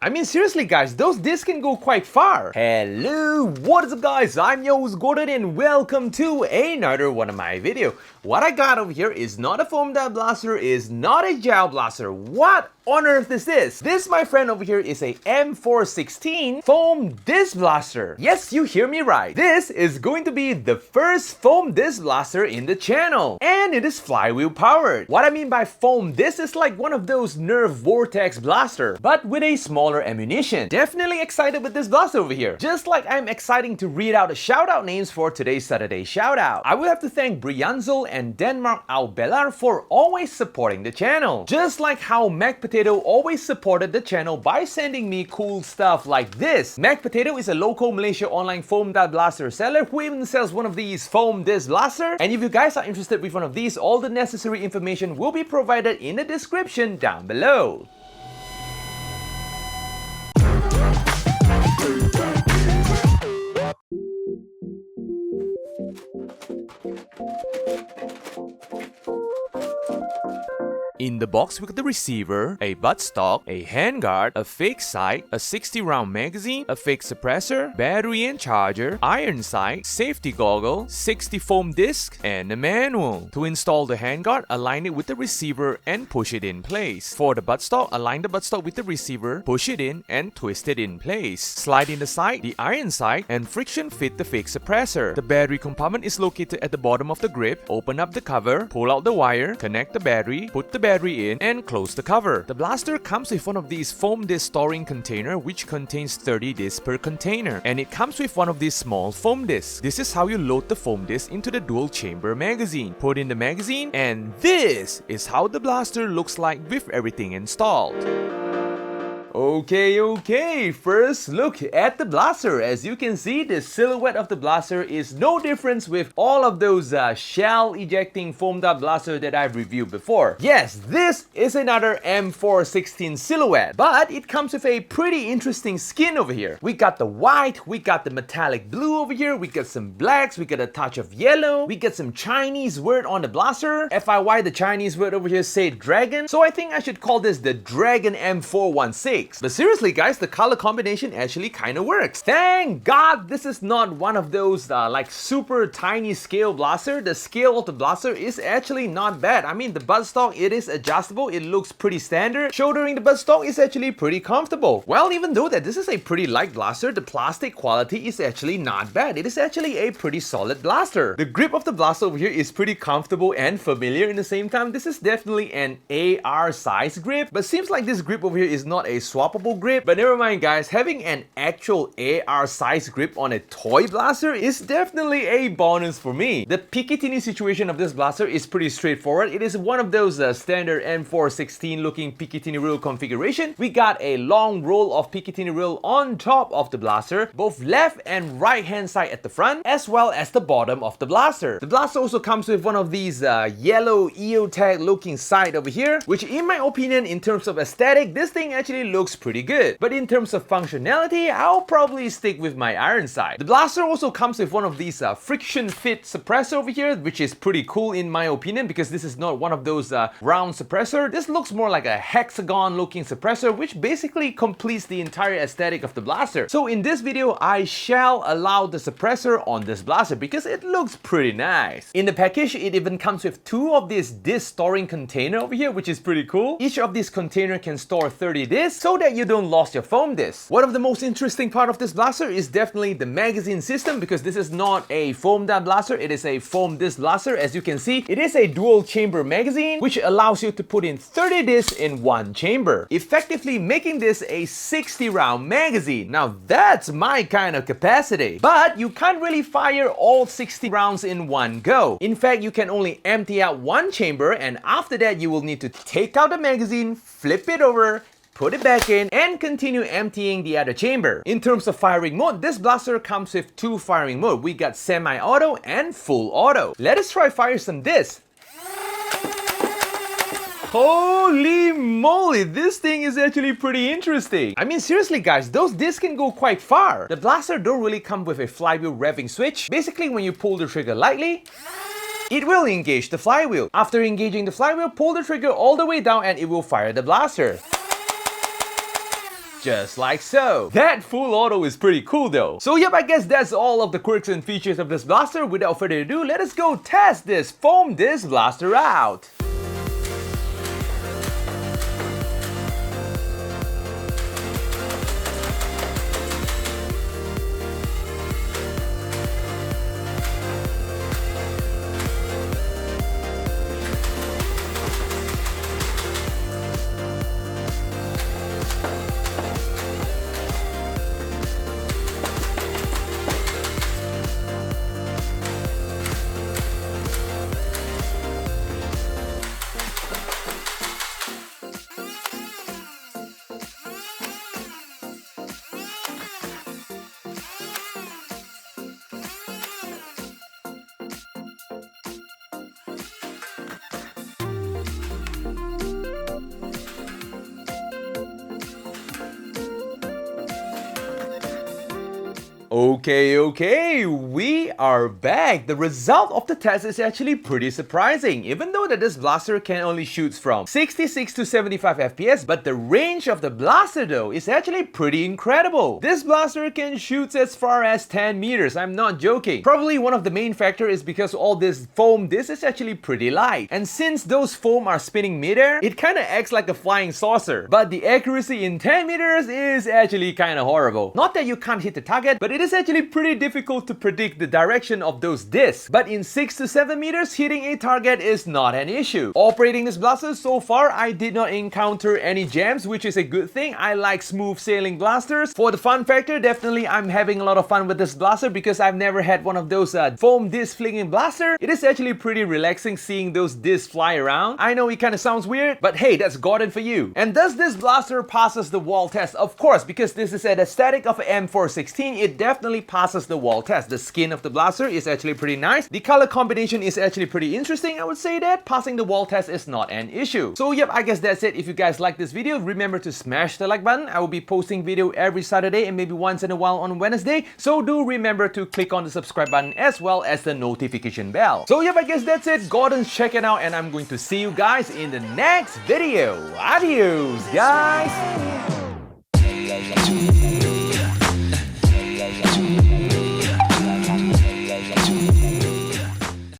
I mean, seriously guys, those discs can go quite far. Hello, what is up guys? I'm your host Gordon and welcome to another one of my video. What I got over here is not a foam dart blaster, is not a gel blaster. What on earth is this? This, my friend over here, is a M416 foam disc blaster. Yes, you hear me right. This is going to be the first foam disc blaster in the channel. And it is flywheel powered. What I mean by foam disc is like one of those Nerf Vortex blaster, but with a smaller ammunition. Definitely excited with this blaster over here. Just like I'm excited to read out the shoutout names for today's Saturday shoutout. I will have to thank Brianzol and Denmark Albelar for always supporting the channel. Just like how Mac Potato always supported the channel by sending me cool stuff like this. Mac Potato is a local Malaysia online foam dart blaster seller who even sells one of these foam disc blaster. And if you guys are interested with one of these, all the necessary information will be provided in the description down below. In the box we got the receiver, a buttstock, a handguard, a fake sight, a 60-round magazine, a fake suppressor, battery and charger, iron sight, safety goggle, 60 foam disc, and a manual. To install the handguard, align it with the receiver and push it in place. For the buttstock, align the buttstock with the receiver, push it in and twist it in place. Slide in the sight, the iron sight, and friction fit the fake suppressor. The battery compartment is located at the bottom of the grip. Open up the cover, pull out the wire, connect the battery, put the battery in and close the cover. The blaster comes with one of these foam disc storing container which contains 30 discs per container, and it comes with one of these small foam discs. This is how you load the foam disc into the dual chamber magazine. Put in the magazine, and this is how the blaster looks like with everything installed. Okay, first look at the blaster. As you can see, the silhouette of the blaster is no difference with all of those shell ejecting foam dart blaster that I've reviewed before. Yes, this is another M416 silhouette, but it comes with a pretty interesting skin over here. We got the white, we got the metallic blue over here, we got some blacks, we got a touch of yellow, we got some Chinese word on the blaster. FYI, the Chinese word over here say dragon, so I think I should call this the Dragon M416. But seriously guys, the color combination actually kind of works. Thank God this is not one of those like super tiny scale blaster. The scale of the blaster is actually not bad. I mean, the buttstock, it is adjustable, it looks pretty standard. Shouldering the buttstock is actually pretty comfortable. Well, even though that this is a pretty light blaster, the plastic quality is actually not bad. It is actually a pretty solid blaster. The grip of the blaster over here is pretty comfortable and familiar in the same time. This is definitely an AR size grip, but seems like this grip over here is not a swappable grip. But never mind guys, having an actual AR size grip on a toy blaster is definitely a bonus for me. The Picatinny situation of this blaster is pretty straightforward. It is one of those standard M416 looking Picatinny reel configuration. We got a long roll of Picatinny reel on top of the blaster, both left and right hand side at the front, as well as the bottom of the blaster. The blaster also comes with one of these yellow EOTech looking sight over here, which in my opinion, in terms of aesthetic, this thing actually looks pretty good. But in terms of functionality, I'll probably stick with my iron sight. The blaster also comes with one of these friction fit suppressor over here, which is pretty cool in my opinion, because this is not one of those round suppressor. This looks more like a hexagon looking suppressor, which basically completes the entire aesthetic of the blaster. So in this video, I shall allow the suppressor on this blaster because it looks pretty nice. In the package, it even comes with two of these disc storing container over here, which is pretty cool. Each of these container can store 30 discs so that you don't lose your foam disc. One of the most interesting part of this blaster is definitely the magazine system, because this is not a foam dart blaster, it is a foam disc blaster. As you can see, it is a dual chamber magazine which allows you to put in 30 discs in one chamber, effectively making this a 60-round magazine. Now that's my kind of capacity, but you can't really fire all 60 rounds in one go. In fact, you can only empty out one chamber, and after that you will need to take out the magazine, flip it over, put it back in, and continue emptying the other chamber. In terms of firing mode, this blaster comes with two firing mode. We got semi-auto and full auto. Let us try fire some discs. Holy moly, this thing is actually pretty interesting. I mean, seriously guys, those discs can go quite far. The blaster don't really come with a flywheel revving switch. Basically, when you pull the trigger lightly, it will engage the flywheel. After engaging the flywheel, pull the trigger all the way down and it will fire the blaster. just like so. That full auto is pretty cool though. So yep, I guess that's all of the quirks and features of this blaster. Without further ado, let us go test this foam disc blaster out. Okay, we are back. The result of the test is actually pretty surprising, even though that this blaster can only shoot from 66 to 75 FPS, but the range of the blaster though is actually pretty incredible. This blaster can shoot as far as 10 meters, I'm not joking. Probably one of the main factors is because all this foam disc is actually pretty light, and since those foam are spinning midair, it kinda acts like a flying saucer. But the accuracy in 10 meters is actually kinda horrible. Not that you can't hit the target, but it is actually pretty difficult to predict the direction of those discs. But in 6 to 7 meters, hitting a target is not an issue. Operating this blaster so far, I did not encounter any jams, which is a good thing. I like smooth sailing blasters. For the fun factor, definitely I'm having a lot of fun with this blaster because I've never had one of those foam disc flinging blaster. It is actually pretty relaxing seeing those discs fly around. I know it kind of sounds weird, but hey, that's Gordon for you. And does this blaster passes the wall test? Of course, because this is an aesthetic of an M416, it definitely passes the wall test. The skin of the blaster is actually pretty nice. The color combination is actually pretty interesting. I would say that passing the wall test is not an issue. So yep, I guess that's it. If you guys like this video, remember to smash the like button. I will be posting video every Saturday and maybe once in a while on Wednesday. So do remember to click on the subscribe button as well as the notification bell. So yep, I guess that's it. Gordon's checking out and I'm going to see you guys in the next video. Adios, guys!